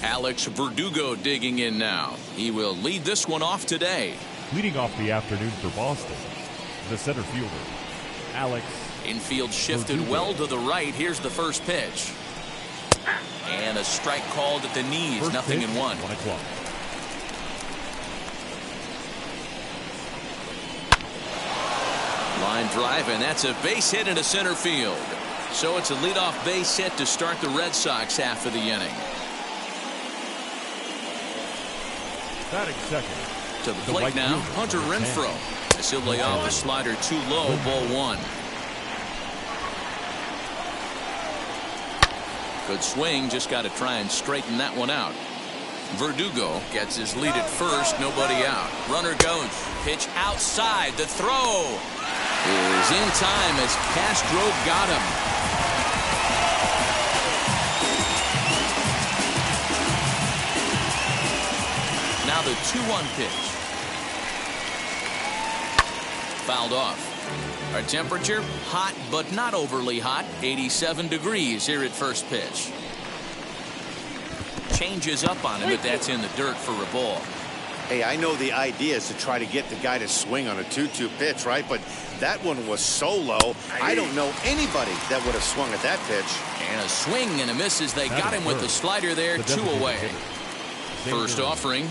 Alex Verdugo digging in now. He will lead this one off today. Leading off the afternoon for Boston, the center fielder, Alex. Infield shifted Verdugo. well to the right. Here's the first pitch. And a strike called at the knees. First Nothing pitch, in one. 1 o'clock. Line drive, and that's a base hit into center field. So it's a leadoff base hit to start the Red Sox half of the inning. Batting second. To the plate now, Hunter Renfroe. As he'll lay off a slider too low, ball one. Good swing, just got to try and straighten that one out. Verdugo gets his lead at first, nobody out. Runner goes, pitch outside, the throw is in time as Castro got him. Now the 2-1 pitch. Fouled off. Our temperature, hot but not overly hot, 87 degrees here at first pitch. Changes up on him, but that's in the dirt for a ball. Hey, I know the idea is to try to get the guy to swing on a 2-2 pitch, right? But that one was so low, I don't know anybody that would have swung at that pitch. And a swing and a miss as they got him with the slider there, 2 away. First offering.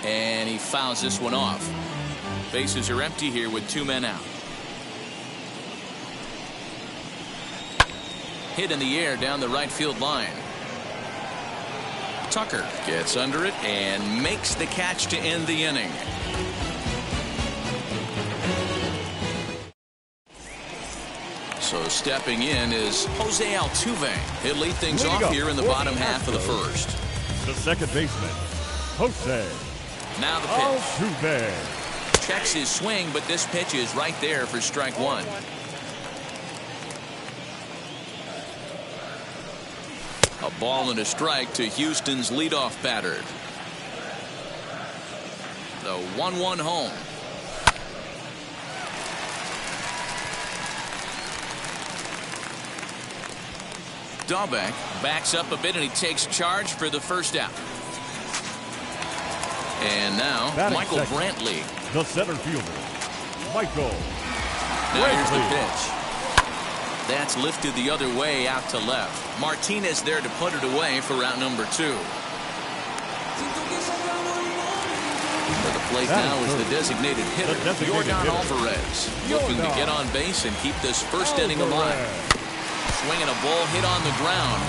And he fouls this one off. Bases are empty here with 2 men out. Hit in the air down the right field line. Tucker gets under it and makes the catch to end the inning. So stepping in is Jose Altuve. He'll lead things off here in the bottom half of the first. The second baseman, Jose. Now the pitch. Altuve. Checks his swing, but this pitch is right there for strike one. A ball and a strike to Houston's leadoff batter. The 1-1 home. Dahlbeck backs up a bit and he takes charge for the first out. And now Michael Brantley. The center fielder, Michael. Now here's the pitch. That's lifted the other way out to left. Martinez there to put it away for out number 2. To the plate now is the designated hitter, Yordan Alvarez, looking to get on base and keep this first inning alive. Swinging a ball hit on the ground.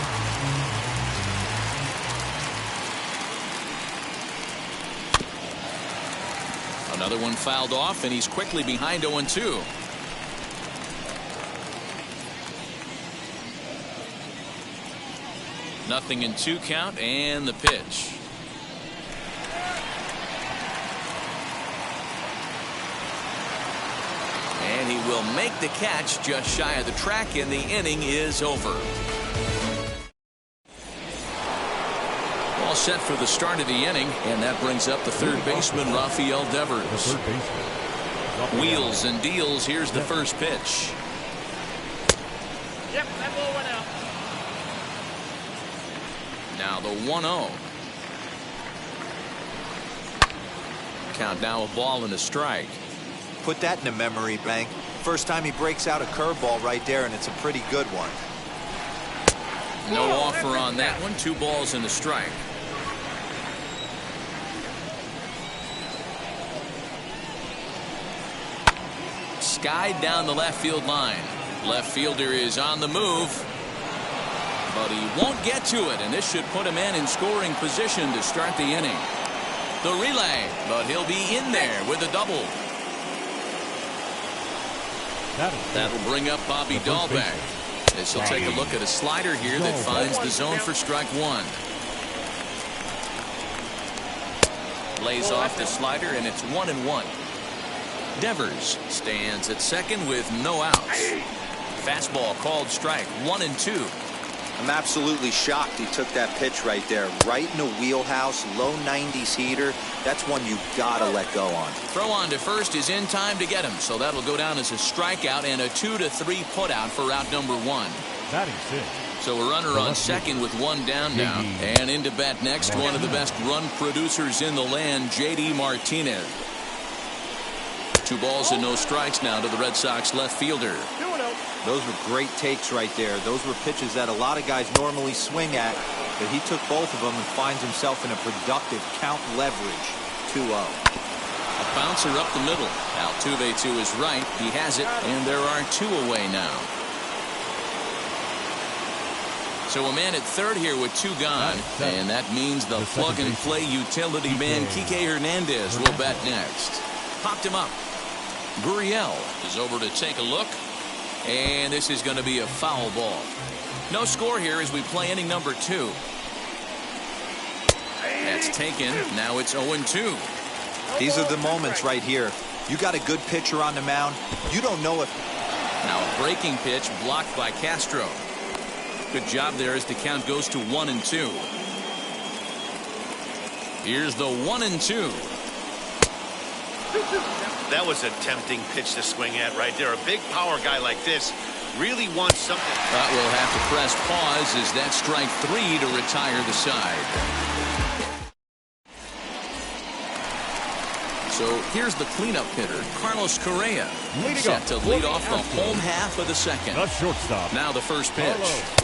Another one fouled off, and he's quickly behind 0-2. Nothing in 2 count, and the pitch. And he will make the catch just shy of the track, and the inning is over. All set for the start of the inning, and that brings up the third baseman, Rafael Devers. Wheels and deals. Here's the first pitch. Yep, that ball went out. Now the 1-0. Count now a ball and a strike. Put that in a memory bank. First time he breaks out a curveball right there, and it's a pretty good one. No offer on that one. 2 balls and a strike. Skied down the left field line. Left fielder is on the move, but he won't get to it, and this should put him in scoring position to start the inning. The relay, but he'll be in there with a double. That'll bring up Bobby Dahlbeck. As he'll take a look at a slider here that finds the zone for strike 1. Lays off the slider, and it's 1-1. Devers stands at second with no outs. Fastball called strike 1-2. I'm absolutely shocked he took that pitch right there. Right in the wheelhouse, low 90s heater. That's one you gotta let go on. Throw on to first is in time to get him, so that'll go down as a strikeout and a 2-3 putout for out number 1. Batting 6, So a runner on second with one down now. And in to bat next, one of the best run producers in the land, J.D. Martinez. 2 balls and no strikes now to the Red Sox left fielder. Those were great takes right there. Those were pitches that a lot of guys normally swing at, but he took both of them and finds himself in a productive count leverage. 2-0. A bouncer up the middle. Altuve to his right. He has it, and there are 2 away now. So a man at third here with 2 gone, and that means the plug-and-play utility man Kike Hernandez will bat next. Popped him up. Gurriel is over to take a look, and this is going to be a foul ball. No score here as we play inning number 2. That's taken. Now it's 0-2. These are the moments right here. You got a good pitcher on the mound. You don't know if... Now a breaking pitch blocked by Castro. Good job there as the count goes to 1-2. Here's the 1-2. That was a tempting pitch to swing at right there. A big power guy like this really wants something. But we'll have to press pause as that strike 3 to retire the side. So here's the cleanup hitter, Carlos Correa, set to lead off the home half of the second. The shortstop. Now the first pitch.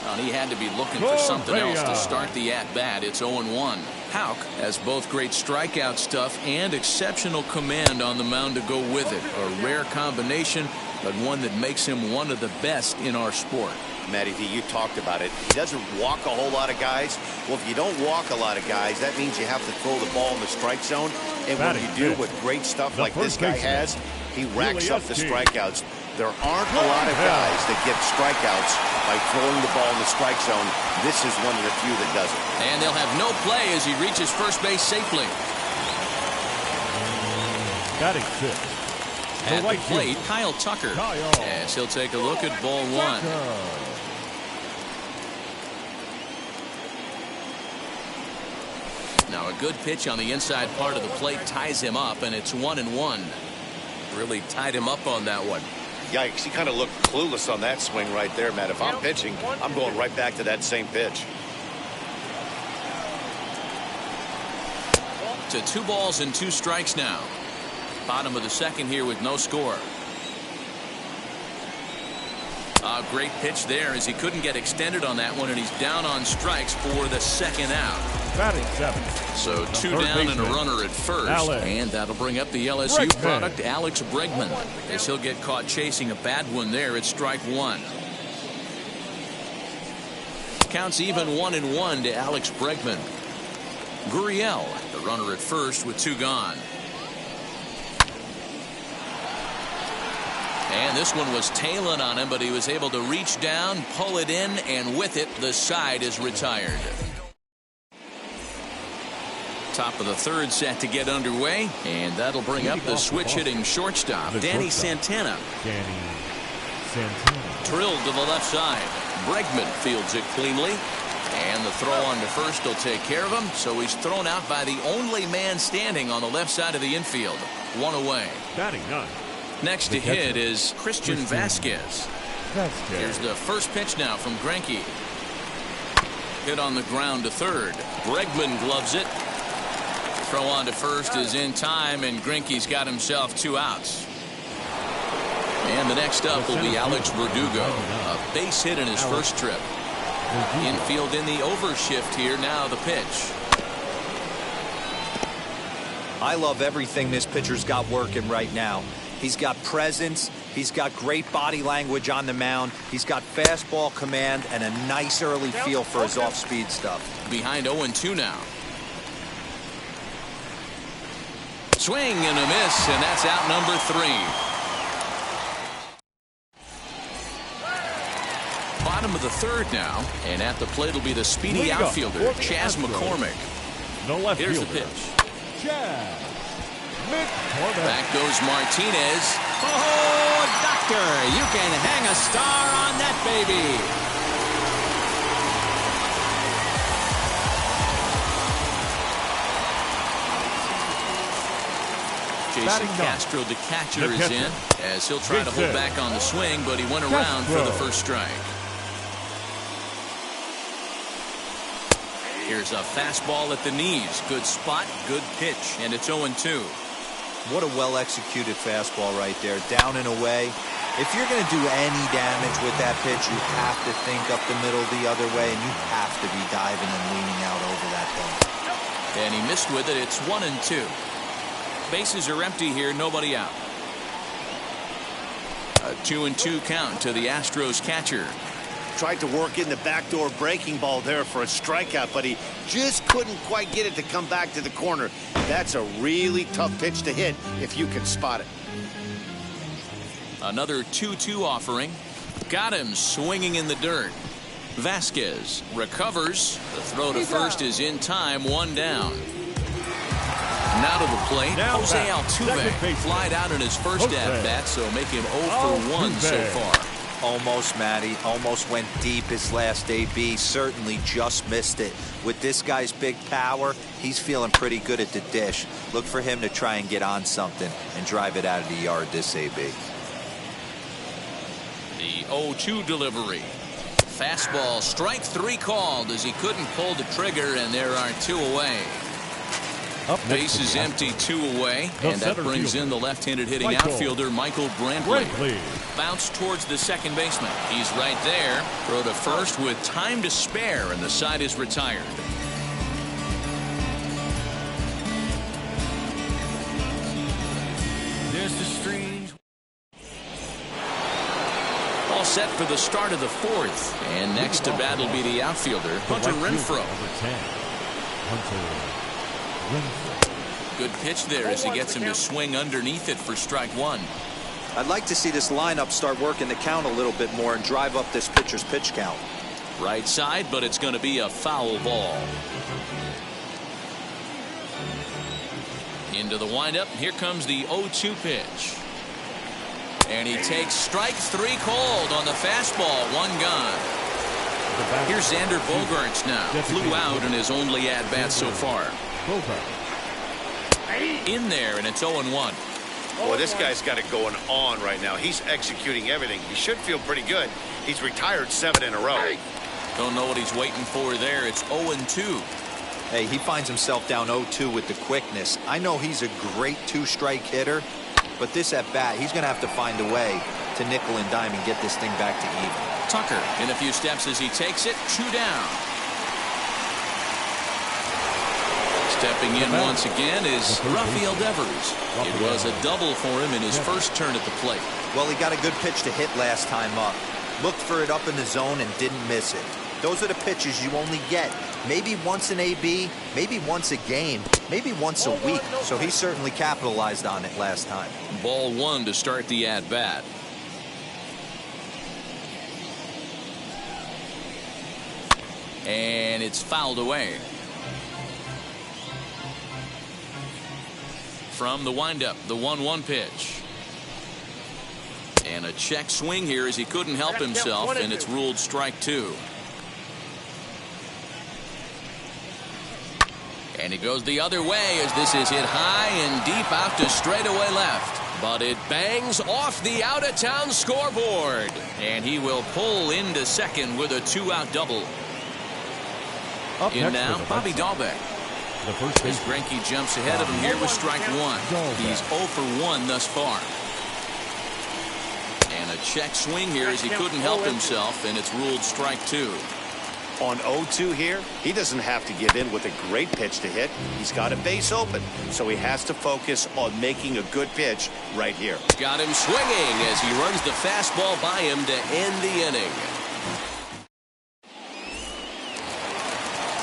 And he had to be looking for something else to start the at-bat. It's 0-1. Houck has both great strikeout stuff and exceptional command on the mound to go with it. A rare combination, but one that makes him one of the best in our sport. Matty V, you talked about it. He doesn't walk a whole lot of guys. Well, if you don't walk a lot of guys, that means you have to throw the ball in the strike zone. And when you do with great stuff like this guy has, he racks up the strikeouts. There aren't a lot of guys that get strikeouts by throwing the ball in the strike zone. This is one of the few that does it. And they'll have no play as he reaches first base safely. Batting 6. At the plate, Kyle Tucker. As he'll take a look at ball 1. Now a good pitch on the inside part of the plate ties him up, and it's 1-1. Really tied him up on that one. Yikes, he kind of looked clueless on that swing right there, Matt. If I'm pitching, I'm going right back to that same pitch. To 2 balls and 2 strikes now. Bottom of the second here with no score. A great pitch there as he couldn't get extended on that one, and he's down on strikes for the second out. Batting 7. So 2 down and a runner at first, and that'll bring up the LSU product, Alex Bregman, as he'll get caught chasing a bad one there at strike 1. Counts even 1-1 to Alex Bregman. Gurriel, the runner at first with 2 gone. And this one was tailing on him, but he was able to reach down, pull it in, and with it, the side is retired. Top of the third set to get underway, and that'll bring up the switch-hitting shortstop, Danny Santana. Drilled to the left side. Bregman fields it cleanly, and the throw on to first will take care of him, so he's thrown out by the only man standing on the left side of the infield. 1 away. Batting 9. Next to hit is Christian Vasquez. Here's the first pitch now from Greinke. Hit on the ground to third. Bregman gloves it. Throw on to first is in time, and Greinke's got himself 2 outs. And the next up will be Alex Verdugo. A base hit in his first trip. Infield in the overshift here. Now the pitch. I love everything this pitcher's got working right now. He's got presence. He's got great body language on the mound. He's got fastball command and a nice early feel for his off-speed stuff. Behind 0-2 now. Swing and a miss, and that's out number 3. Bottom of the third now, and at the plate will be the speedy outfielder, Chas McCormick. Here's the pitch. Back goes Martinez. Oh, doctor, you can hang a star on that baby. Jason Castro, the catcher, is in as he'll try to hold back on the swing, but he went around for the first strike. Here's a fastball at the knees. Good spot, good pitch, and it's 0-2. What a well-executed fastball right there. Down and away. If you're going to do any damage with that pitch, you have to think up the middle the other way, and you have to be diving and leaning out over that thing. And he missed with it. It's 1-2. Bases are empty here. Nobody out. A 2-2 count to the Astros catcher. Tried to work in the backdoor breaking ball there for a strikeout, but he just couldn't quite get it to come back to the corner. That's a really tough pitch to hit if you can spot it. Another 2-2 offering. Got him swinging in the dirt. Vasquez recovers. The throw to first is in time. One down. Now to the plate. Jose Altuve flied out in his first at-bat, so make him 0 for 1 so far. Almost, Matty. Almost went deep his last AB. Certainly just missed it. With this guy's big power, he's feeling pretty good at the dish. Look for him to try and get on something and drive it out of the yard this AB. The 0-2 delivery. Fastball, strike 3 called as he couldn't pull the trigger, and there are 2 away. Base is empty, 2 away, and that brings in the left-handed hitting outfielder Michael Brantley. Bounce towards the second baseman. He's right there. Throw to first with time to spare, and the side is retired. There's the strange. All set for the start of the 4th, and next to bat will be the outfielder Hunter Renfroe. Good pitch there as he gets him to swing underneath it for strike 1. I'd like to see this lineup start working the count a little bit more and drive up this pitcher's pitch count. Right side, but it's going to be a foul ball. Into the windup. Here comes the 0-2 pitch. And he takes strike 3 called on the fastball. 1 gone. Here's Xander Bogaerts now. Flew out in his only at-bat so far. In there, and it's 0-1. Boy, this guy's got it going on right now. He's executing everything. He should feel pretty good. He's retired 7 in a row. Don't know what he's waiting for there. It's 0-2. Hey, he finds himself down 0-2 with the quickness. I know he's a great 2-strike hitter, but this at bat, he's going to have to find a way to nickel and dime and get this thing back to even. Tucker in a few steps as he takes it. 2 down. Stepping in once again is Rafael Devers. It was a double for him in his first turn at the plate. Well, he got a good pitch to hit last time up. Looked for it up in the zone and didn't miss it. Those are the pitches you only get maybe once an AB, maybe once a game, maybe once a week. So he certainly capitalized on it last time. Ball 1 to start the at-bat. And it's fouled away. From the windup, the 1-1 pitch. And a check swing here as he couldn't help himself, and it's ruled strike 2. And he goes the other way as this is hit high and deep out to straightaway left. But it bangs off the out-of-town scoreboard. And he will pull into second with a 2-out double. In now, Bobby Dahlbeck. As Greinke jumps ahead of him here with strike 1. He's 0 for 1 thus far. And a check swing here as he couldn't help himself, and it's ruled strike 2. On 0-2 here, he doesn't have to give in with a great pitch to hit. He's got a base open, so he has to focus on making a good pitch right here. Got him swinging as he runs the fastball by him to end the inning.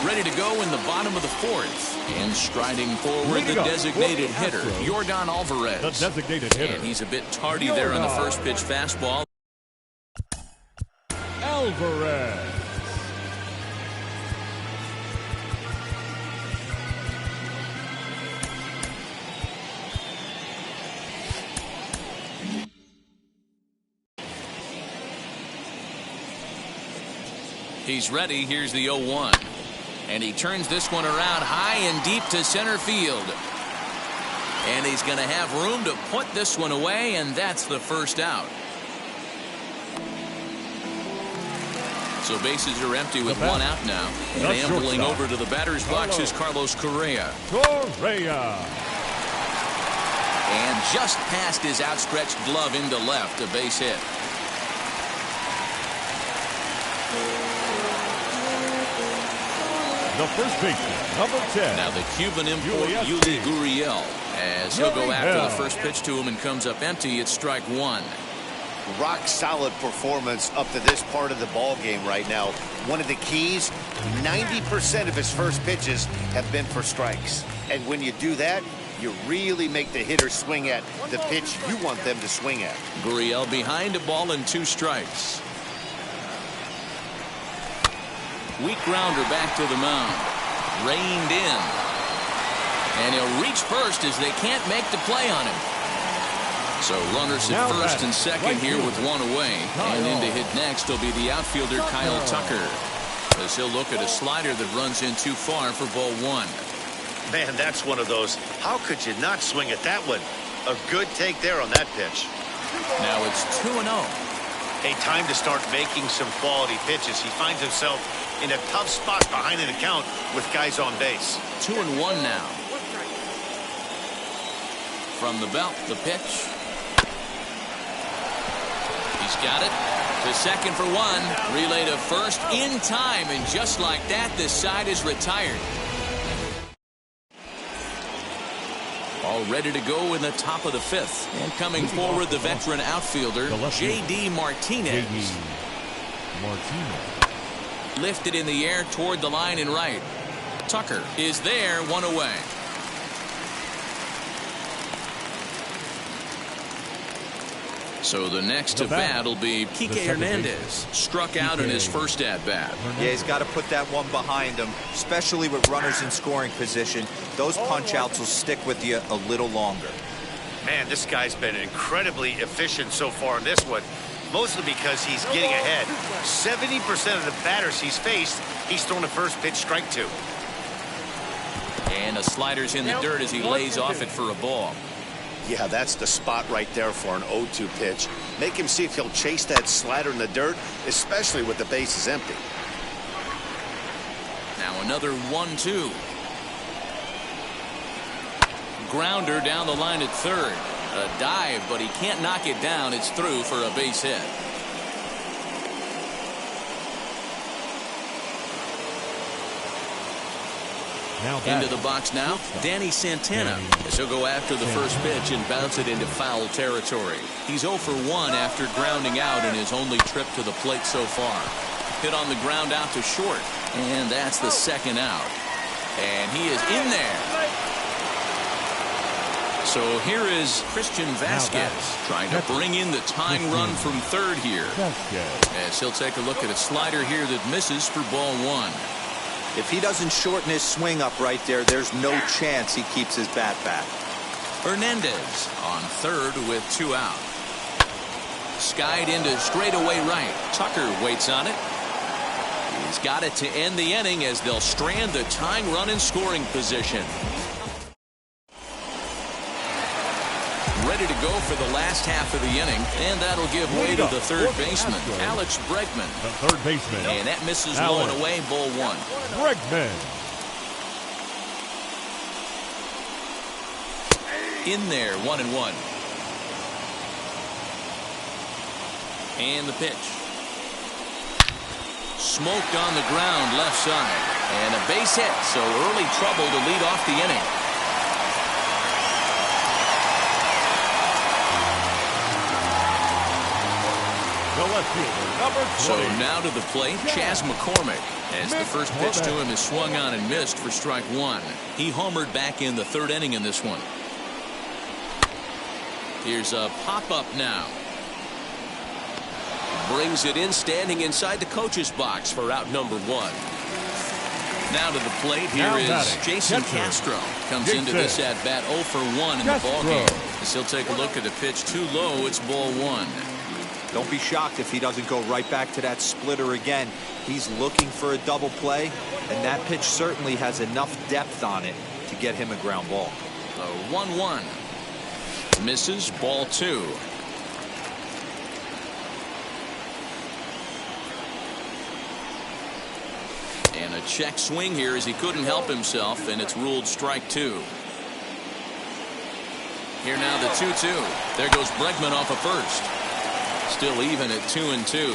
Ready to go in the bottom of the 4th. And striding forward, the designated hitter, Yordan Alvarez. The designated hitter. And he's a bit tardy there on the first pitch fastball. Alvarez. He's ready. Here's the 0-1. And he turns this one around high and deep to center field. And he's going to have room to put this one away, and that's the first out. So bases are empty with one out now. And ambling over to the batter's box is Carlos Correa. And just past his outstretched glove into left, a base hit. The first baseman, number 10. Now the Cuban import, Yuli Gurriel, as he'll go after the first pitch to him and comes up empty. It's strike one. Rock solid performance up to this part of the ball game right now. One of the keys, 90% of his first pitches have been for strikes. And when you do that, you really make the hitter swing at the pitch you want them to swing at. Gurriel behind a ball and 2 strikes. Weak grounder back to the mound. Reined in. And he'll reach first as they can't make the play on him. So runners at first and second here with one away. And in to hit next will be the outfielder Kyle Tucker, as he'll look at a slider that runs in too far for ball one. Man, that's one of those. How could you not swing at that one? A good take there on that pitch. Now it's 2-0. A time to start making some quality pitches. He finds himself in a tough spot behind an account with guys on base. 2-1 now. From the belt, the pitch. He's got it. To second for one. Relay to first in time. And just like that, this side is retired. All ready to go in the top of the 5th. And coming forward, the veteran outfielder, J.D. Martinez. Lifted in the air toward the line and right. Tucker is there, one away. So the next at bat will be Kike Hernandez. Struck out in his first at bat. Yeah, he's got to put that one behind him, especially with runners in scoring position. Those punch outs will stick with you a little longer. Man, this guy's been incredibly efficient so far in this one, mostly because he's getting ahead. 70% of the batters he's faced, he's thrown a first pitch strike to. And a slider's in the dirt as he lays off it for a ball. Yeah, that's the spot right there for an 0-2 pitch. Make him see if he'll chase that slider in the dirt, especially with the bases empty. Now another 1-2. Grounder down the line at third. A dive, but he can't knock it down. It's through for a base hit. Into the box now, Danny Santana, as he'll go after the first pitch and bounce it into foul territory. He's 0 for 1 after grounding out in his only trip to the plate so far. Hit on the ground out to short, and that's the second out. And he is in there. So here is Christian Vasquez trying to bring in the tying run from third here. As he'll take a look at a slider here that misses for ball one. If he doesn't shorten his swing up right there, there's no chance he keeps his bat back. Hernandez on third with 2 out. Skied into straightaway right. Tucker waits on it. He's got it to end the inning as they'll strand the tying run in scoring position. Ready to go for the last half of the inning, and that'll give way to the third baseman, Alex Bregman. The third baseman. And that misses low and away, ball one. Bregman. In there, 1-1. And the pitch. Smoked on the ground, left side. And a base hit, so early trouble to lead off the inning. So now to the plate, Chas McCormick, as the first pitch to him is swung on and missed for strike one. He homered back in the third inning in this one. Here's a pop-up now. Brings it in, standing inside the coach's box for out number one. Now to the plate, here is Jason Castro. Comes into this at-bat 0 for 1 in the ballgame. As he'll take a look at the pitch too low, it's ball one. Don't be shocked if he doesn't go right back to that splitter again. He's looking for a double play, and that pitch certainly has enough depth on it to get him a ground ball. A 1-1. Misses, ball two. And a check swing here as he couldn't help himself, and it's ruled strike 2. Here now the 2-2. There goes Bregman off of first. Still even at 2-2.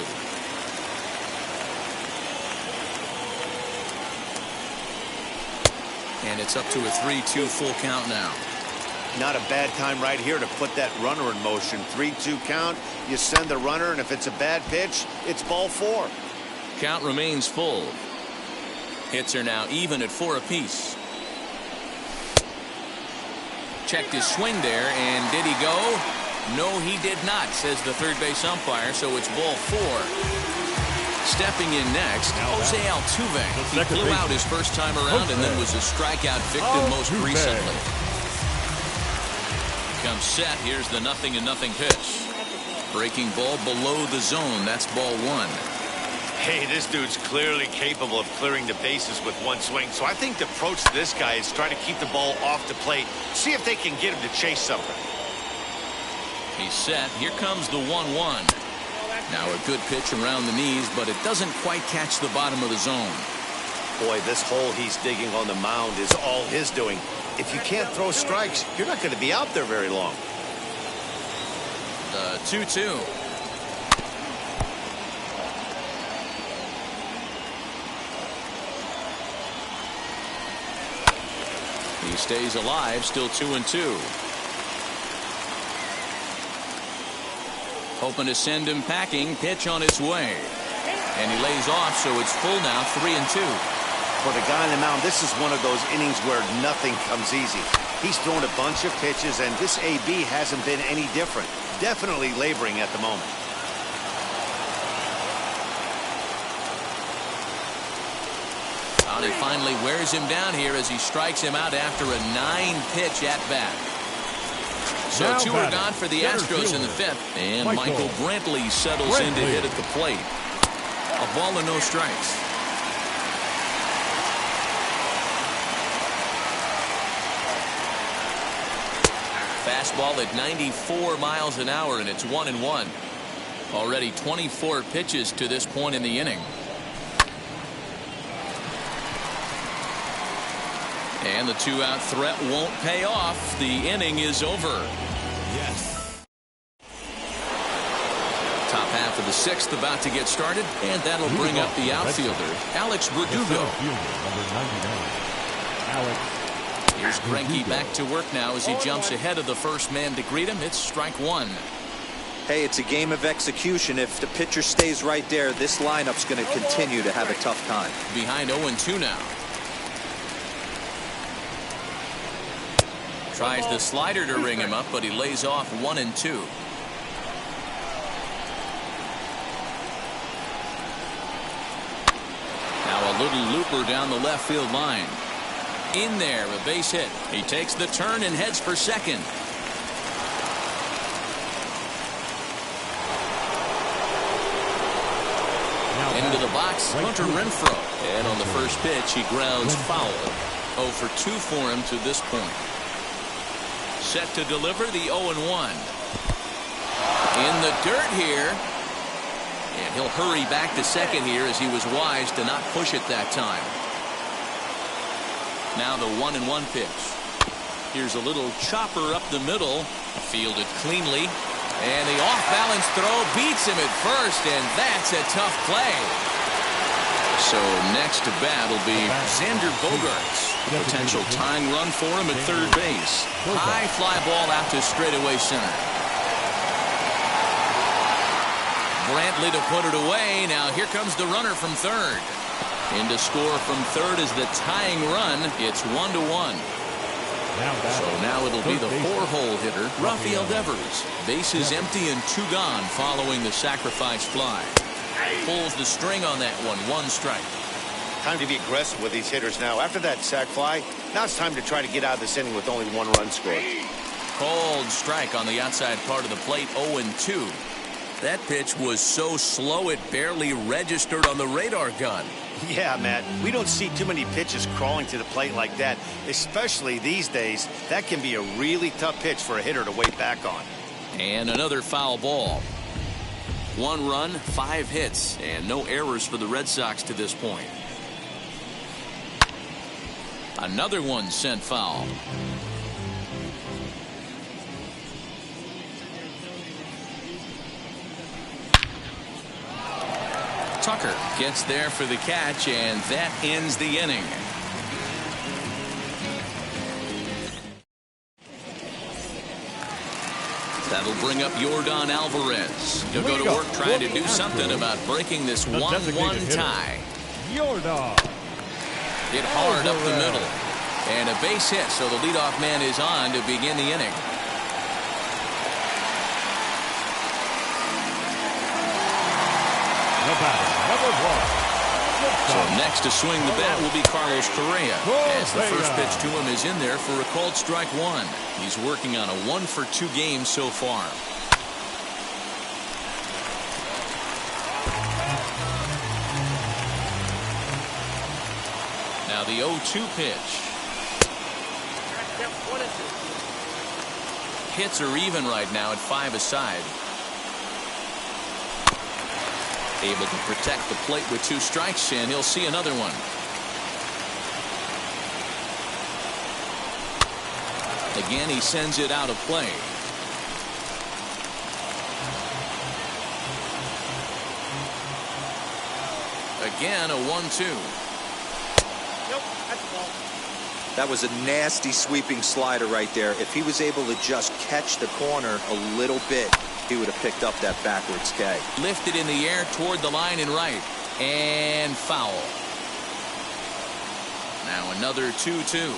And it's up to a 3-2 full count now. Not a bad time right here to put that runner in motion. 3-2 count. You send the runner, and if it's a bad pitch, it's ball 4. Count remains full. Hits are now even at 4 apiece. Checked his swing there, and did he go? No, he did not, says the third base umpire, so it's ball 4. Stepping in next, Jose Altuve. He blew out his first time around and then was a strikeout victim most recently. Comes set. Here's the 0-0 pitch. Breaking ball below the zone. That's ball 1. Hey, this dude's clearly capable of clearing the bases with one swing. So I think the approach to this guy is trying to keep the ball off the plate. See if they can get him to chase something. He's set. Here comes the 1-1. Now a good pitch around the knees, but it doesn't quite catch the bottom of the zone. Boy, this hole he's digging on the mound is all his doing. If you can't throw strikes, you're not going to be out there very long. The 2-2. He stays alive, still 2-2. Hoping to send him packing. Pitch on its way. And he lays off, so it's full now, 3-2. For the guy on the mound, this is one of those innings where nothing comes easy. He's thrown a bunch of pitches, and this AB hasn't been any different. Definitely laboring at the moment. Well, he finally wears him down here as he strikes him out after a 9-pitch at-bat. So Now 2 are gone for the Astros in the 5th. And Michael Brantley settles in to hit at the plate. A ball and no strikes. Fastball at 94 miles an hour, and it's 1-1. Already 24 pitches to this point in the inning. And the 2-out threat won't pay off. The inning is over. Yes. Top half of the 6th about to get started, and that'll bring up the outfielder, Alex Verdugo. Here's Greinke back to work now as he jumps ahead of the first man to greet him. It's strike 1. Hey, it's a game of execution. If the pitcher stays right there, this lineup's going to continue to have a tough time. Behind 0-2 now. Tries the slider to ring him up, but he lays off 1-2. Now a little looper down the left field line. In there, a base hit. He takes the turn and heads for second. Into the box, Hunter Renfroe. And on the first pitch, he grounds foul. 0 for 2 for him to this point. Set to deliver the 0-1. In the dirt here. And he'll hurry back to second here as he was wise to not push it that time. Now the 1-1 pitch. Here's a little chopper up the middle. Fielded cleanly. And the off-balance throw beats him at first, and that's a tough play. So next to bat will be Xander Bogaerts. A potential tying run for him at third base. High fly ball out to straightaway center. Brantley to put it away. Now here comes the runner from third. In to score from third is the tying run. It's 1-1. So now it'll be the 4-hole hitter, Rafael Devers. Bases empty and 2 gone following the sacrifice fly. Pulls the string on that one. 1 strike. Time to be aggressive with these hitters now. After that sac fly, now it's time to try to get out of this inning with only 1 run scored. Cold strike on the outside part of the plate. 0-2. That pitch was so slow it barely registered on the radar gun. Yeah, Matt, we don't see too many pitches crawling to the plate like that, especially these days. That can be a really tough pitch for a hitter to wait back on. And another foul ball. 1 run, 5 hits, and no errors for the Red Sox to this point. Another one sent foul. Tucker gets there for the catch, and that ends the inning. That'll bring up Yordan Alvarez. He'll go to work trying to do something about breaking this 1-1 tie. Yordan. Hit hard up the middle. And a base hit, so the leadoff man is on to begin the inning. The batter, number 1. So next to swing the bat will be Carlos Correa, as the first pitch to him is in there for a called strike 1. He's working on a 1-for-2 game so far. Now the 0-2 pitch. Hits are even right now at 5 aside. Able to protect the plate with 2 strikes, and he'll see another one. Again, he sends it out of play. Again, a 1-2. Nope, that's a ball. That was a nasty sweeping slider right there. If he was able to just catch the corner a little bit, he would have picked up that backwards K. Lifted in the air toward the line and right. And foul. Now another 2-2.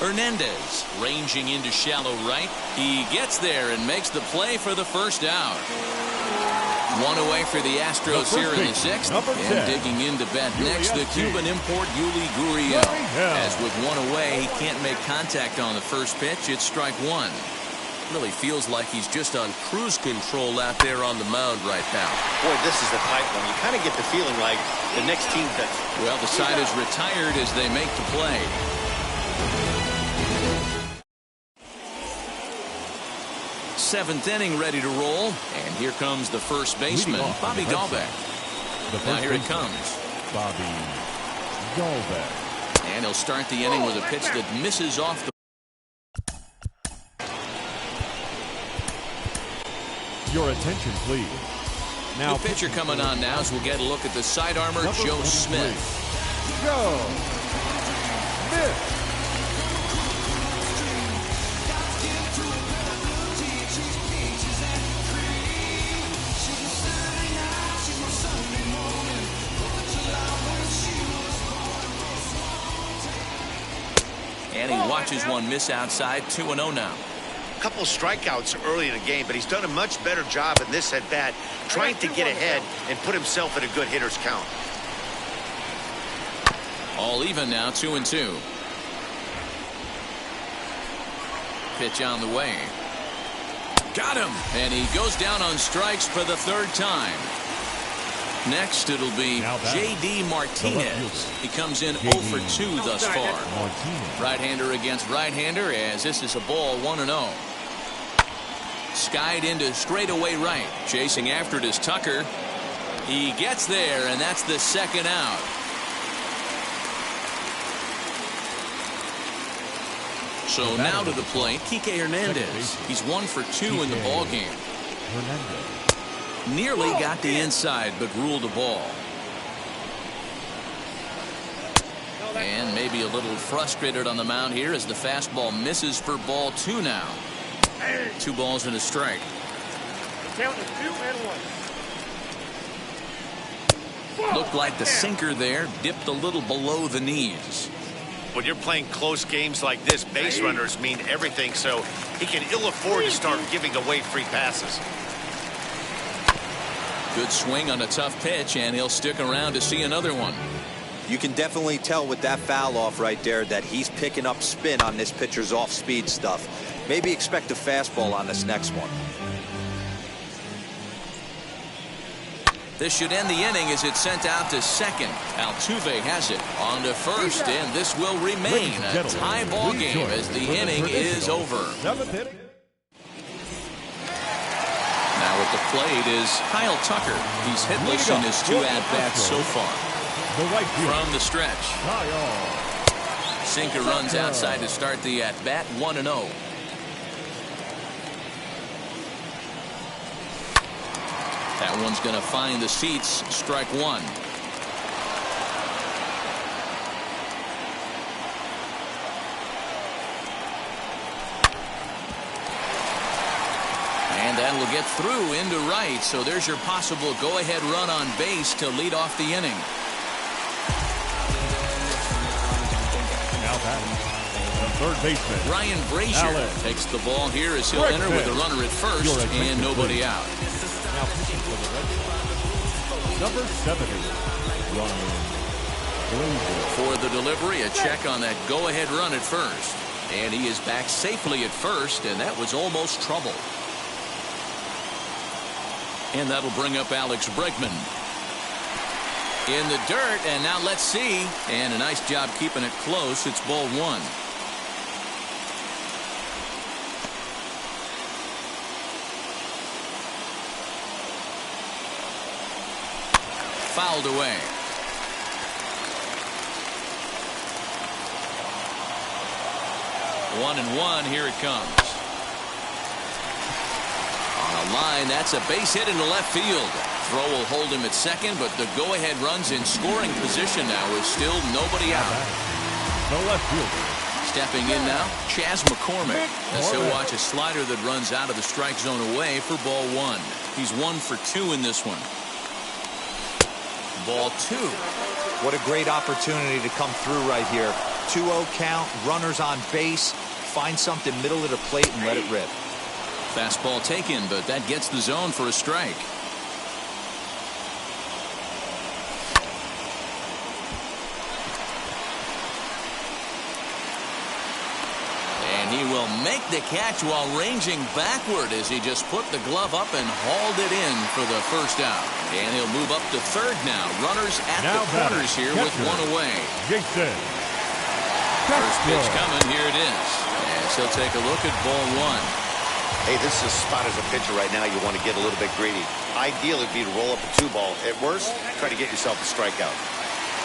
Hernandez ranging into shallow right. He gets there and makes the play for the first out. One away for the Astros here in the 6th. And digging into bat next, the Cuban import Yuli Gurriel. As with one away, he can't make contact on the first pitch. It's strike 1. Really feels like he's just on cruise control out there on the mound right now. Boy, this is a tight one. You kind of get the feeling like the next team that... Well, the side is retired as they make the play. Seventh inning ready to roll. And here comes the first baseman, Bobby Dahlbeck. Now here it comes. Bobby Dahlbeck. And he'll start the inning with a pitch that misses off the... Your attention, please. Now, the pitcher coming on now as we'll get a look at the side armor, Joe Smith. Joe Smith. And he watches one miss outside. 2-0 now. Couple strikeouts early in the game, but he's done a much better job in this at bat trying to get ahead and put himself in a good hitter's count. All even now, 2-2. Pitch on the way. Got him. And he goes down on strikes for the 3rd time. Next, it'll be J.D. Martinez. He comes in 0 for 2 thus far. Right-hander against right-hander, as this is a ball 1-0. Skied into straightaway right. Chasing after it is Tucker. He gets there, and that's the 2nd out. So now to the plate, Kike Hernandez. He's 1 for 2 in the ball game. Nearly got the inside, but ruled a ball. And maybe a little frustrated on the mound here as the fastball misses for ball 2 now. 2 balls and a strike. Count is 2-1. Looked like the sinker there dipped a little below the knees. When you're playing close games like this, base runners mean everything, so he can ill afford to start giving away free passes. Good swing on a tough pitch, and he'll stick around to see another one. You can definitely tell with that foul off right there that he's picking up spin on this pitcher's off-speed stuff. Maybe expect a fastball on this next one. This should end the inning as it's sent out to second. Altuve has it on to first, and this will remain a tie ball game as the inning is over. Now at the plate is Kyle Tucker. He's hitless in his 2 at-bats so far. The right field. From the stretch. Sinker runs outside to start the at-bat, 1-0. That one's going to find the seats, strike one. And that'll get through into right, so there's your possible go-ahead run on base to lead off the inning. Now batting, the third baseman, Ryan Brazier takes the ball here as he'll enter with a runner at first and nobody out. Now pitching for the Red Sox, number 70, Ryan Brazier. For the delivery, a check on that go-ahead run at first. And he is back safely at first, and that was almost trouble. And that'll bring up Alex Bregman. In the dirt, and now let's see. And a nice job keeping it close. It's ball one. Fouled away. 1-1. Here it comes. On a line, that's a base hit into left field. Throw will hold him at second, but the go-ahead runs in scoring position now is still nobody out. The left fielder. Stepping in now, Chas McCormick. As he'll watch a slider that runs out of the strike zone away for ball one. He's 1 for 2 in this one. Ball two. What a great opportunity to come through right here. 2-0 count, runners on base. Find something middle of the plate and let it rip. Fastball taken, but that gets the zone for a strike. And he will make the catch while ranging backward as he just put the glove up and hauled it in for the first out. And he'll move up to third now. Runners at the corners here with one away. Jason. First pitch coming. Here it is. As he'll take a look at ball one. Hey, this is a spot as a pitcher right now. You want to get a little bit greedy. Ideal would be to roll up a 2-ball. At worst, try to get yourself a strikeout.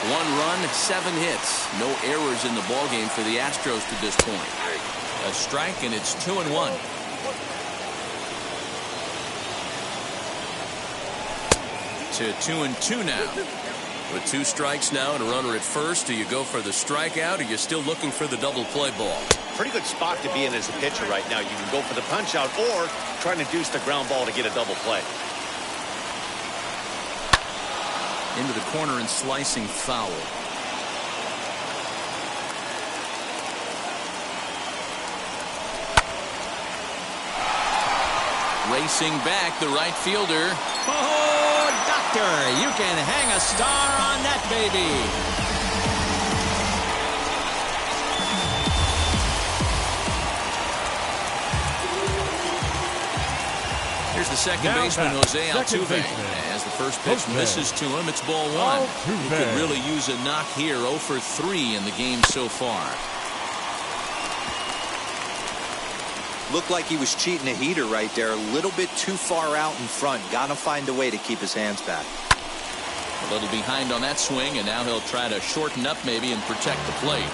1 run, 7 hits. No errors in the ballgame for the Astros to this point. A strike, and it's 2-1. To 2-2 now. With 2 strikes now and a runner at first, do you go for the strikeout, or are you still looking for the double play ball? Pretty good spot to be in as a pitcher right now. You can go for the punch out or try to deuce the ground ball to get a double play. Into the corner and slicing foul. Racing back, the right fielder. Oh, doctor, you can hang a star on that baby. Here's the second baseman, Jose Altuve. As the first pitch misses to him, it's ball one. He could really use a knock here. 0 for 3 in the game so far. Looked like he was cheating a heater right there. A little bit too far out in front. Got to find a way to keep his hands back. A little behind on that swing, and now he'll try to shorten up maybe and protect the plate.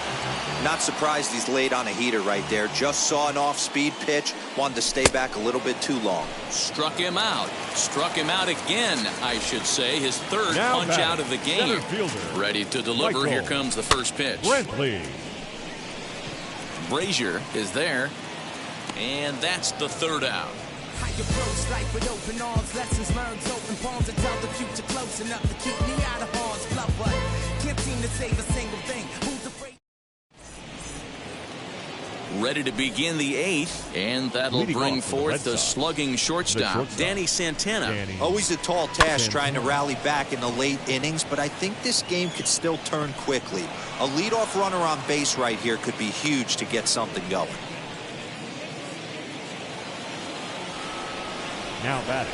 Not surprised he's laid on a heater right there. Just saw an off-speed pitch. Wanted to stay back a little bit too long. Struck him out. Struck him out again, I should say. His third punch out of the game. Ready to deliver. Here comes the first pitch. Brazier is there. And that's the third out. I approach life with open arms, lessons learned, open palms, and tell the future close enough to keep me out of harm's blood, but can't seem to save a single thing. Who's afraid? Ready to begin the 8th, and that'll bring forth the slugging shortstop, Danny Santana. Always a tall task trying to rally back in the late innings, but I think this game could still turn quickly. A leadoff runner on base right here could be huge to get something going. Now batting.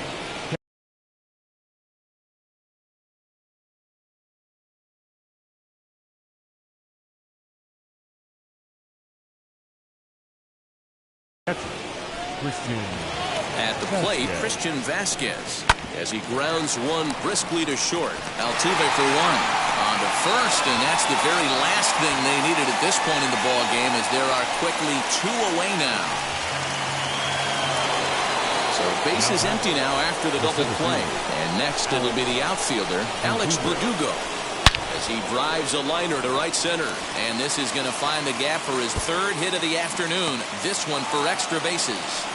At the plate, Christian Vasquez. as he grounds one briskly to short. Altuve for one. On to first, and that's the very last thing they needed at this point in the ball game, as there are quickly 2 away now. So base is empty now after the double play. And next it'll be the outfielder, Alex Verdugo, as he drives a liner to right center. And this is going to find the gap for his 3rd hit of the afternoon. This one for extra bases.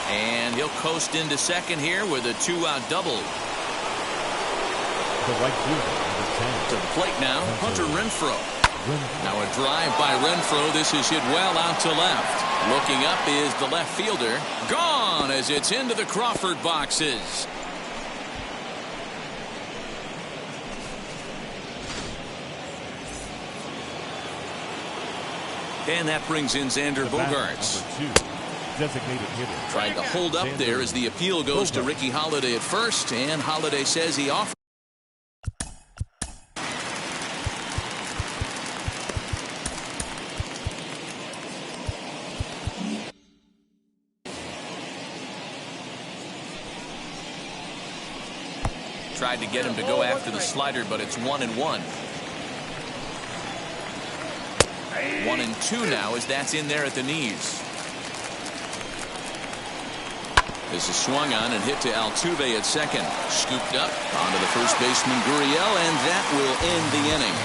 And he'll coast into second here with a 2-out double. The right fielder, number 10. To the plate now, Hunter Renfroe. Now a drive by Renfroe. This is hit well out to left. Looking up is the left fielder. Gone as it's into the Crawford boxes. And that brings in Xander Bogaerts. Number 2. Designated hitter. Trying to hold up there as the appeal goes to Ricky Holiday at first, and Holiday says he offers. Tried to get him to go after the slider, but it's 1-1. 1-2 now, as that's in there at the knees. This is swung on and hit to Altuve at second. Scooped up onto the first baseman Gurriel, and that will end the inning.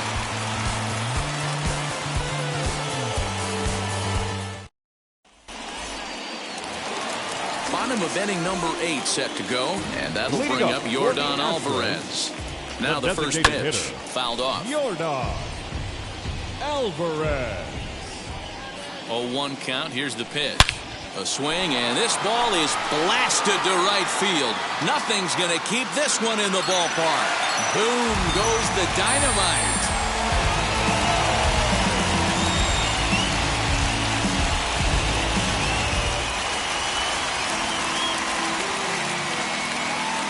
Bottom of inning number 8 set to go, and that'll bring up Yordan Alvarez. Now the first pitch, fouled off. Yordan Alvarez. 0-1 count. Here's the pitch. A swing, and this ball is blasted to right field. Nothing's going to keep this one in the ballpark. Boom goes the dynamite.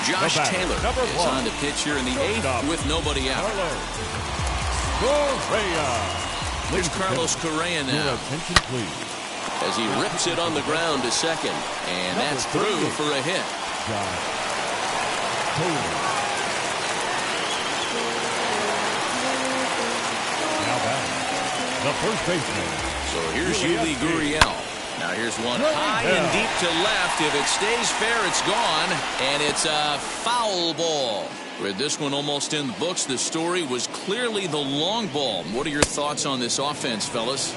Josh Taylor is on the pitch here in the 8th with nobody out. Here's Carlos Correa now. Attention, please. As he rips it on the ground to second. And that's through for a hit. Josh Taylor. Now back, the first baseman. So here's Yuli Gurriel. Now here's one high and deep to left. If it stays fair, it's gone. And it's a foul ball. With this one almost in the books, the story was clearly the long ball. What are your thoughts on this offense, fellas?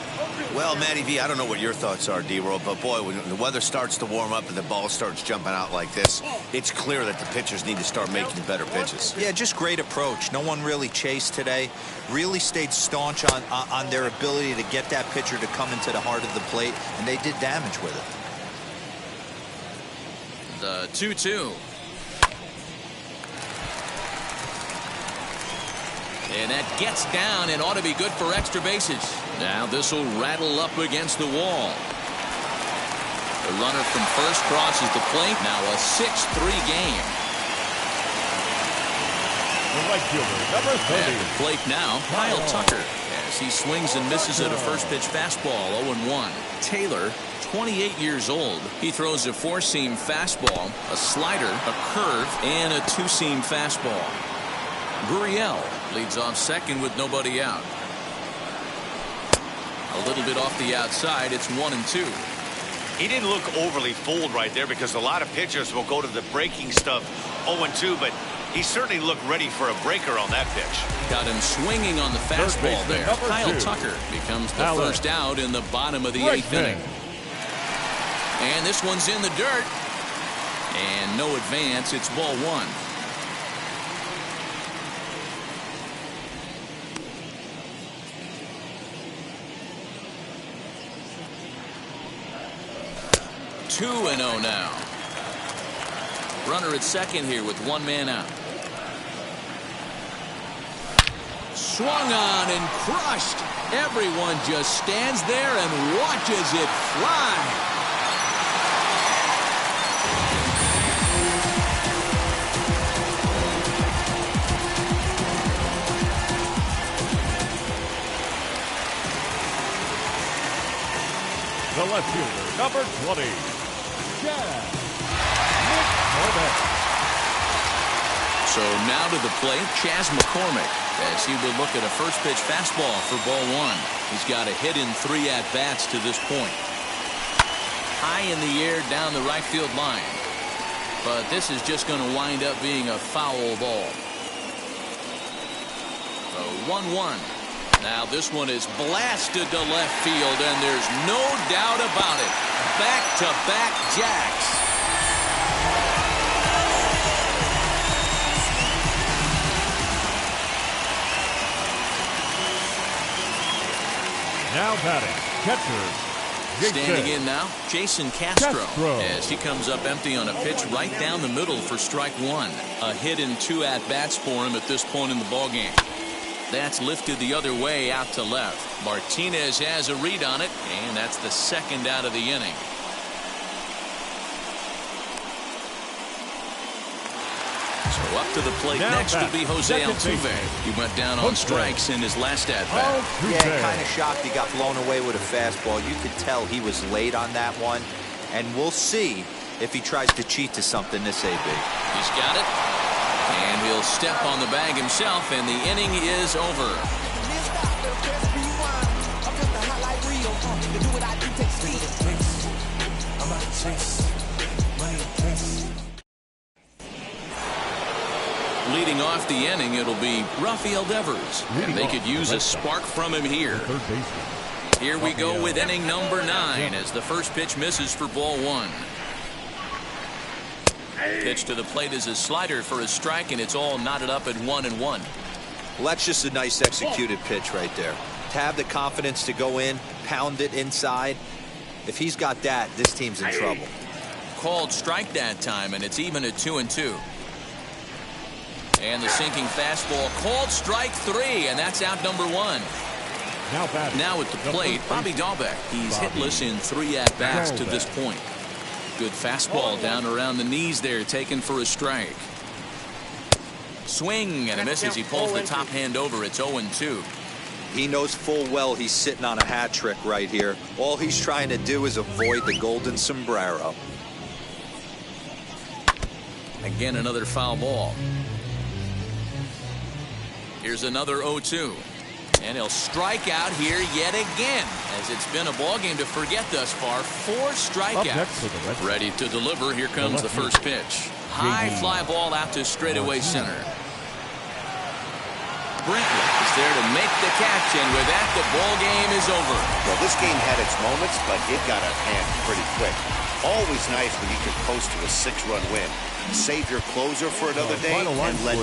Well, Matty V, I don't know what your thoughts are, D-Roll, but boy, when the weather starts to warm up and the ball starts jumping out like this, it's clear that the pitchers need to start making better pitches. Yeah, just great approach. No one really chased today. Really stayed staunch on their ability to get that pitcher to come into the heart of the plate, and they did damage with it. The 2-2. And that gets down and ought to be good for extra bases. Now this will rattle up against the wall. The runner from first crosses the plate. Now a 6-3 game. The right fielder, number 30. At the plate now, Kyle Tucker, as he swings and misses at a first pitch fastball, 0-1. Taylor, 28 years old. He throws a 4-seam fastball, a slider, a curve, and a 2-seam fastball. Gurriel leads off second with nobody out. A little bit off the outside. It's 1-2. He didn't look overly fooled right there, because a lot of pitchers will go to the breaking stuff 0-2, but he certainly looked ready for a breaker on that pitch. Got him swinging on the fastball there. Kyle Tucker becomes the first out in the bottom of the 8th inning. And this one's in the dirt. And no advance. It's ball 1. Two and 0 now. Runner at second here with 1 man out. Swung on and crushed. Everyone just stands there and watches it fly. The left fielder, number 20. So now to the plate, Chas McCormick, as he will look at a first pitch fastball for ball one. He's got a hit in 3 at-bats to this point. High in the air down the right field line. But this is just going to wind up being a foul ball. So 1-1. Now this one is blasted to left field, and there's no doubt about it. Back-to-back jacks. Now batting, catcher. Standing in now, Jason Castro, as he comes up empty on a pitch right down the middle for strike one. A hit in 2 at-bats for him at this point in the ballgame. That's lifted the other way out to left. Martinez has a read on it, and that's the second out of the inning. So up to the plate now next will be Jose Altuve. He went down on strikes in his last at-bat. Yeah, kind of shocked he got blown away with a fastball. You could tell he was late on that one. And we'll see if he tries to cheat to something this AB. He's got it. And he'll step on the bag himself, and the inning is over. Leading off the inning, it'll be Rafael Devers, and they could use a spark from him here. Here we go with inning number 9 as the first pitch misses for ball one. Pitch to the plate is a slider for a strike, and it's all knotted up at 1-1. Well, that's just a nice executed pitch right there. To have the confidence to go in, pound it inside. If he's got that, this team's in trouble. Called strike that time, and it's even at 2-2. And the sinking fastball called strike 3, and that's out number 1. Now at the plate, Bobby Dahlbeck. He's hitless in 3 at-bats to this point. Good fastball down around the knees there, taken for a strike. Swing and a miss as he pulls the top hand over. It's 0-2. He knows full well he's sitting on a hat trick right here. All he's trying to do is avoid the golden sombrero. Again, another foul ball. Here's another 0-2. And he'll strike out here yet again, as it's been a ball game to forget thus far. 4 strikeouts. Ready to deliver. Here comes the first pitch. High fly ball out to straightaway center. Brentwood is there to make the catch, and with that, the ball game is over. Well, this game had its moments, but it got out of hand pretty quick. Always nice when you can coast to a 6-run win. Save your closer for another day and let